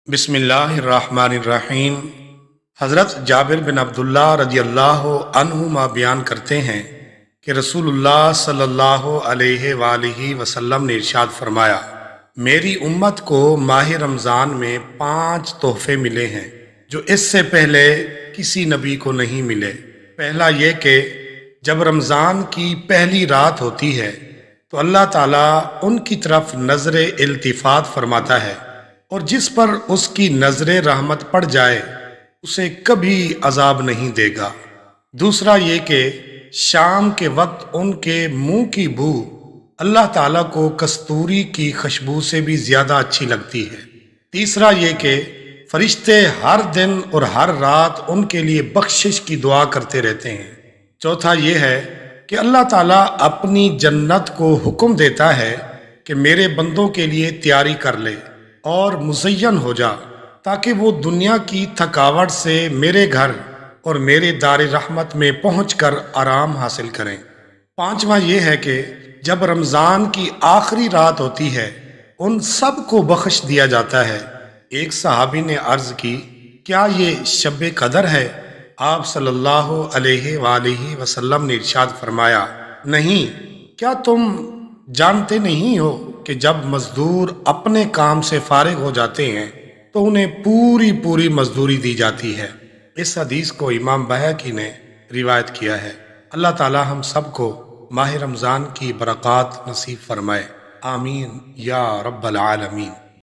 بسم اللہ الرحمن الرحیم۔ حضرت جابر بن عبداللہ رضی اللہ عنہما بیان کرتے ہیں کہ رسول اللہ صلی اللہ علیہ وآلہ وسلم نے ارشاد فرمایا، میری امت کو ماہ رمضان میں 5 تحفے ملے ہیں جو اس سے پہلے کسی نبی کو نہیں ملے۔ پہلا یہ کہ جب رمضان کی پہلی رات ہوتی ہے تو اللہ تعالیٰ ان کی طرف نظر التفات فرماتا ہے، اور جس پر اس کی نظر رحمت پڑ جائے اسے کبھی عذاب نہیں دے گا۔ دوسرا یہ کہ شام کے وقت ان کے منہ کی بو اللہ تعالیٰ کو کستوری کی خوشبو سے بھی زیادہ اچھی لگتی ہے۔ تیسرا یہ کہ فرشتے ہر دن اور ہر رات ان کے لیے بخشش کی دعا کرتے رہتے ہیں۔ چوتھا یہ ہے کہ اللہ تعالیٰ اپنی جنت کو حکم دیتا ہے کہ میرے بندوں کے لیے تیاری کر لے اور مزین ہو جا، تاکہ وہ دنیا کی تھکاوٹ سے میرے گھر اور میرے دار رحمت میں پہنچ کر آرام حاصل کریں۔ پانچواں یہ ہے کہ جب رمضان کی آخری رات ہوتی ہے ان سب کو بخش دیا جاتا ہے۔ ایک صحابی نے عرض کی، کیا یہ شب قدر ہے؟ آپ صلی اللہ علیہ وآلہ وسلم نے ارشاد فرمایا، نہیں، کیا تم جانتے نہیں ہو کہ جب مزدور اپنے کام سے فارغ ہو جاتے ہیں تو انہیں پوری مزدوری دی جاتی ہے۔ اس حدیث کو امام بہقی نے روایت کیا ہے۔ اللہ تعالی ہم سب کو ماہ رمضان کی برکات نصیب فرمائے، آمین یا رب العالمین۔